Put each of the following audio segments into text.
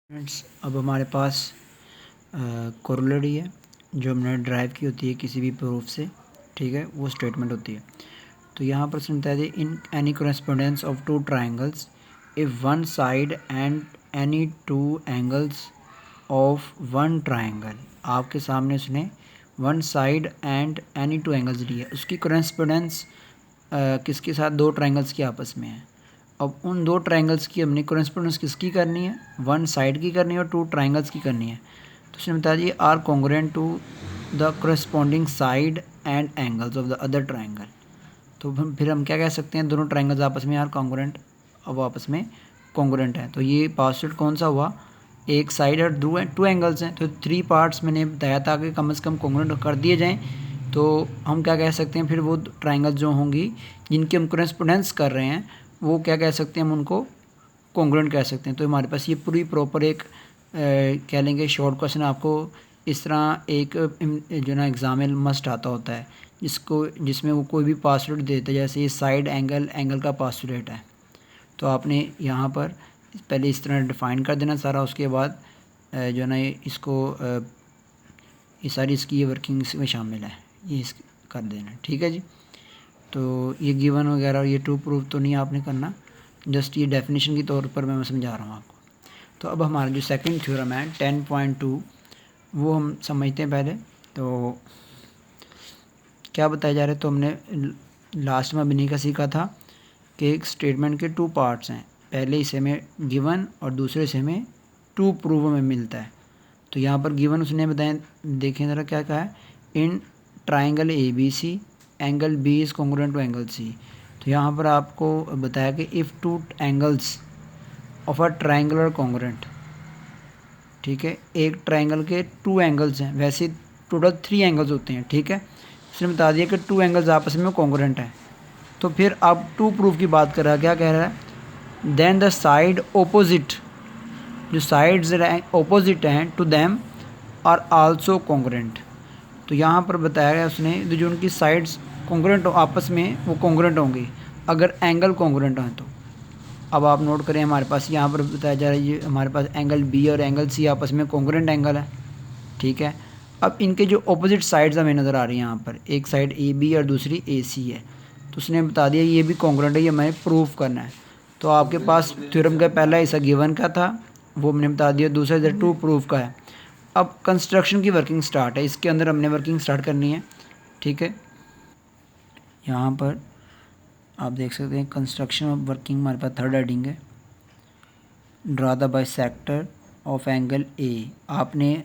Friends, अब हमारे पास corollary है जो हमने ड्राइव की होती है किसी भी प्रूफ से, ठीक है, वो स्टेटमेंट होती है। तो यहाँ पर सुनता है in any correspondence of two triangles if one side and any two angles of one triangle. आपके सामने उसने one side and any two angles ली है, उसकी कोरेस्पोंडेंस किसके साथ, दो ट्राइंगल्स की आपस में है। अब उन दो ट्राइंगल्स की हमने कोरेस्पोंडेंस किसकी करनी है, वन साइड की करनी है और टू ट्राइंगल्स की करनी है। तो उसने बता दिया are congruent to the corresponding side and angles of the other triangle. तो फिर हम क्या कह सकते हैं, दोनों ट्राइंगल्स आपस में आर कॉन्ग्रुएंट, अब आपस में कॉन्ग्रुएंट है। तो ये पास्टेड कौन सा हुआ, एक साइड और टू एंगल्स हैं, तो थ्री पार्ट्स मैंने बताया था कि कम से कम कॉन्ग्रुएंट कर दिए जाएँ तो हम क्या कह सकते हैं, फिर वो ट्राइंगल जो होंगी जिनकी हम कोरेस्पोंडेंस कर रहे हैं वो क्या कह सकते हैं, हम उनको कॉन्ग्रुएंट कह सकते हैं। तो हमारे पास ये पूरी प्रॉपर एक कह लेंगे शॉर्ट क्वेश्चन आपको इस तरह एक जो ना एग्ज़ाम में मस्ट आता होता है, जिसमें वो कोई भी पासवर्ड देता है, जैसे ये साइड एंगल का पासवर्ड है। तो आपने यहाँ पर पहले इस तरह डिफ़ाइन कर देना सारा, उसके बाद जो ना इसको ये सारी इसकी ये वर्किंग इसमें शामिल है, ये कर देना, ठीक है जी। तो ये गिवन वगैरह ये टू प्रूफ तो नहीं आपने करना, जस्ट ये डेफिनेशन के तौर पर मैं समझा रहा हूँ आपको। तो अब हमारा जो सेकंड थ्योरम है 10.2 वो हम समझते हैं पहले। तो क्या बताया जा रहा है, तो हमने लास्ट में अभी का सीखा था कि एक स्टेटमेंट के टू पार्ट्स हैं, पहले हिस्से में गिवन और दूसरे हिस्से में टू प्रूव में मिलता है। तो यहाँ पर गिवन उसने बताया, देखें ज़रा क्या कहा है, in triangle ABC angle B is congruent to angle C। तो यहाँ पर आपको बताया कि if two angles of a triangle are congruent, ठीक है, एक ट्राइंगल के टू एंगल्स हैं, वैसे टोटल थ्री एंगल्स होते हैं, ठीक है, उसने बता दिया कि टू एंगल्स आपस में कॉन्ग्रुएंट हैं। तो फिर अब टू प्रूफ की बात कर रहा है, क्या कह रहा है, देन द साइड ओपोजिट, जो साइड्स ओपोजिट हैं to them are also congruent. तो यहाँ पर बताया गया उसने जो उनकी साइड्स कॉन्ग्रुएंट हो आपस में, वो कॉन्ग्रुएंट होंगी अगर एंगल कॉन्ग्रुएंट हैं। तो अब आप नोट करें, हमारे पास यहाँ पर बताया जा रहा है ये हमारे पास एंगल B और एंगल C आपस में कॉन्ग्रुएंट एंगल है, ठीक है। अब इनके जो ऑपोजिट साइड्स हमें नज़र आ रही हैं, यहाँ पर एक साइड AB और दूसरी AC है, तो उसने बता दिया ये भी कॉन्ग्रुएंट है, ये हमें प्रूफ करना है। तो आपके पास थ्योरम का पहला हिस्सा गिवन का था, वो हमने बता दिया, दूसरा हिस्सा टू प्रूफ का है। अब कंस्ट्रक्शन की वर्किंग स्टार्ट है, इसके अंदर हमने वर्किंग स्टार्ट करनी है, ठीक है। यहाँ पर आप देख सकते हैं कंस्ट्रक्शन ऑफ वर्किंग, हमारे पास थर्ड हेडिंग है, draw the bisector of angle A। आपने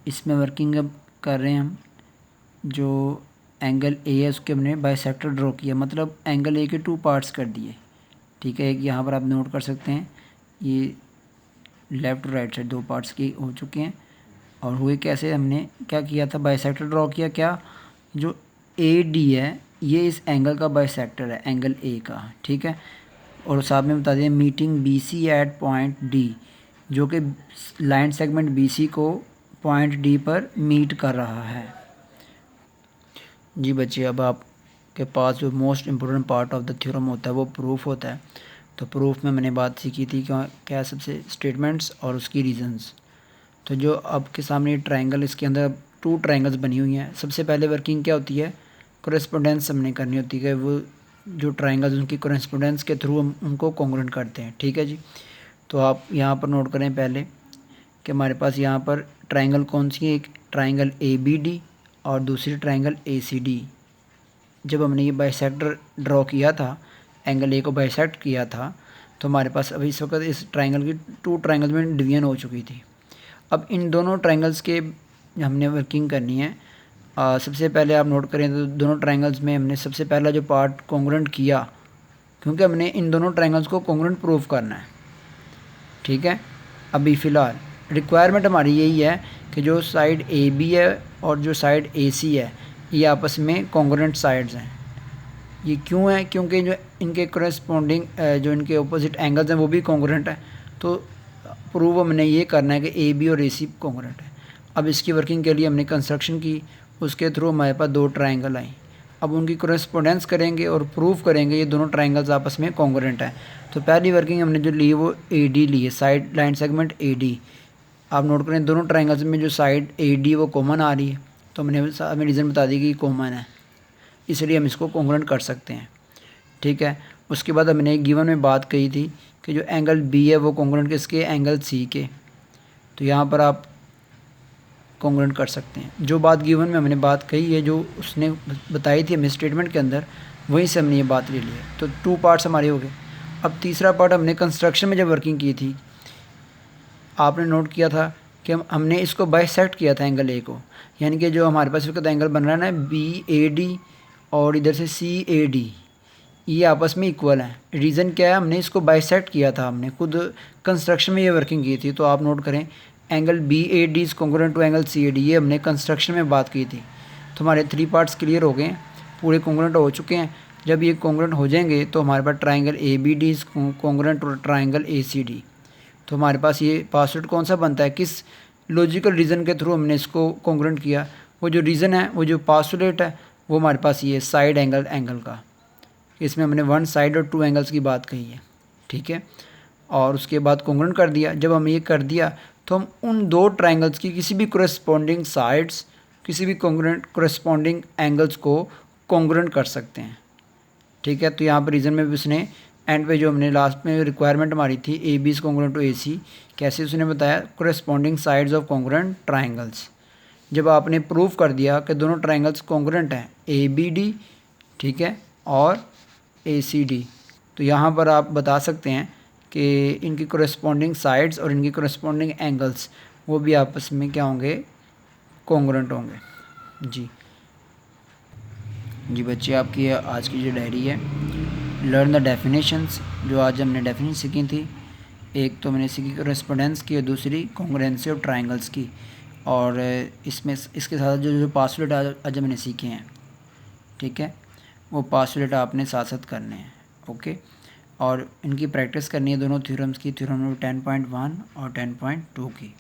इसमें वर्किंग अब कर रहे हैं हम, जो एंगल A है उसके हमने बाइसेक्टर ड्रॉ किया, मतलब एंगल A के टू पार्ट्स कर दिए, ठीक है। एक यहाँ पर आप नोट कर सकते हैं, ये लेफ़्ट और राइट साइड दो पार्ट्स की हो चुके हैं। और हुए कैसे, हमने क्या किया था, बाइसेक्टर ड्रॉ किया, क्या, जो AD है ये इस एंगल का बाइसेक्टर है, एंगल A का, ठीक है। और साथ में बता दें meeting BC at point D, जो कि लाइन सेगमेंट BC को पॉइंट D पर मीट कर रहा है। जी बच्चे, अब आपके पास जो most important part of the theorem होता है वो प्रूफ होता है। तो प्रूफ में मैंने बात सीखी थी क्या सबसे स्टेटमेंट्स और उसकी रीजंस। तो जो आपके सामने ट्राइंगल, इसके अंदर टू ट्राइंगल्स बनी हुई हैं, सबसे पहले वर्किंग क्या होती है, कोरेस्पोंडेंस हमने करनी होती है, वो जो ट्राइंगल्स उनकी कोरेस्पोंडेंस के थ्रू हम उनको कॉन्ग्रुएंट करते हैं, ठीक है जी। तो आप यहाँ पर नोट करें पहले कि हमारे पास यहाँ पर ट्राइंगल कौन सी है, एक ट्राइंगल ABD और दूसरी ट्राइंगल ACD। जब हमने ये बाइसेक्टर ड्रॉ किया था, एंगल A को बाइसेक्ट किया था, तो हमारे पास अभी इस वक्त इस ट्राइंगल की टू ट्राइंगल्स में डिवीजन हो चुकी थी। अब इन दोनों ट्राइंगल्स के हमने वर्किंग करनी है। सबसे पहले आप नोट करें तो दोनों ट्राइंगल्स में हमने सबसे पहला जो पार्ट कॉन्ग्रुएंट किया, क्योंकि हमने इन दोनों ट्राइंगल्स को कॉन्ग्रुएंट प्रूव करना है, ठीक है। अभी फ़िलहाल रिक्वायरमेंट हमारी यही है कि जो साइड AB है और जो साइड AC है ये आपस में कॉन्ग्रुएंट साइड्स हैं। ये क्यों है, क्योंकि जो इनके कोरेस्पोंडिंग जो इनके ऑपोजिट एंगल्स हैं वो भी कॉन्ग्रुएंट है। तो प्रूव हमने ये करना है कि AB और AC कॉन्ग्रुएंट है। अब इसकी वर्किंग के लिए हमने कंस्ट्रक्शन की, उसके थ्रू हमारे पास दो ट्राइंगल आई। अब उनकी कोरेस्पोंडेंस करेंगे और प्रूफ करेंगे ये दोनों ट्राइंगल्स आपस में कॉन्ग्रुएंट हैं। तो पहली वर्किंग हमने जो ली वो AD ली है, साइड लाइन सेगमेंट AD। आप नोट करें दोनों ट्राइंगल्स में जो साइड AD वो कॉमन आ रही है, तो हमें रीज़न बता दी कि कॉमन है, इसलिए हम इसको कॉन्ग्रुएंट कर सकते हैं। ठीक है, उसके बाद हमने गिवन में बात कही थी कि जो एंगल B है वो कॉन्ग्रुएंट किसके, एंगल C के। तो यहाँ पर आप कॉन्ग्रुएंट कर सकते हैं। जो बात गिवन में हमने बात कही है, जो उसने बताई थी हमें स्टेटमेंट के अंदर, वहीं से हमने ये बात ले ली है। तो 2 पार्ट्स हमारे हो गए। अब तीसरा पार्ट हमने कंस्ट्रक्शन में जब वर्किंग की थी, आपने नोट किया था कि हमने इसको बाइसेक्ट किया था एंगल A को, यानी कि जो हमारे पास इसका एंगल बन रहा है ना BAD और इधर से CAD, ये आपस में इक्वल है। रीज़न क्या है, हमने इसको बाइसेक्ट किया था, हमने खुद कंस्ट्रक्शन में ये वर्किंग की थी। तो आप नोट करें angle BAD is congruent to angle CAD, ये हमने कंस्ट्रक्शन में बात की थी। तो हमारे 3 पार्ट्स क्लियर हो गए, पूरे कॉन्ग्रुएंट हो चुके हैं। जब ये कॉन्ग्रुएंट हो जाएंगे तो हमारे पास triangle ABD is congruent to triangle ACD। तो हमारे पास ये पासवर्ड कौन सा बनता है, किस लॉजिकल रीज़न के थ्रू हमने इसको कॉन्ग्रुएंट किया। वो जो रीज़न है, वो जो पासवर्ड है, वो हमारे पास ये साइड एंगल का, इसमें हमने 1 साइड और 2 एंगल्स की बात कही है। ठीक है, और उसके बाद कॉन्ग्रुएंट कर दिया। जब हम ये कर दिया तो हम उन 2 ट्राइंगल्स की किसी भी कोरेस्पॉन्डिंग साइड्स, किसी भी कोरेस्पॉन्डिंग एंगल्स को कॉन्ग्रुएंट कर सकते हैं। ठीक है, तो यहाँ पर रीज़न में भी उसने एंड पे जो हमने लास्ट में रिक्वायरमेंट हमारी थी AB is congruent to AC, कैसे उसने बताया, corresponding sides of congruent triangles. जब आपने प्रूव कर दिया कि दोनों ट्राइंगल्स कॉन्ग्रुएंट हैं ABD, ठीक है, और ACD, तो यहाँ पर आप बता सकते हैं कि इनकी कोरेस्पॉन्डिंग साइड्स और इनकी कोरेस्पॉन्डिंग एंगल्स वो भी आपस में क्या होंगे, कॉन्ग्रुएंट होंगे। जी बच्चे, आपकी आज की जो डायरी है, लर्न द डेफिनेशंस, जो आज हमने डेफिनेशन सीखी थी, एक तो मैंने सीखी कोरेस्पोंडेंस की और दूसरी कॉन्ग्रुएंसी ऑफ ट्राइंगल्स की, और इसमें इसके साथ जो पासवर्ड आज हमने सीखे हैं, ठीक है, वो पासवर्ड आपने साथ साथ करने हैं। ओके, और इनकी प्रैक्टिस करनी है दोनों थ्योरम्स की, थ्योरम नंबर 10.1 और 10.2 की।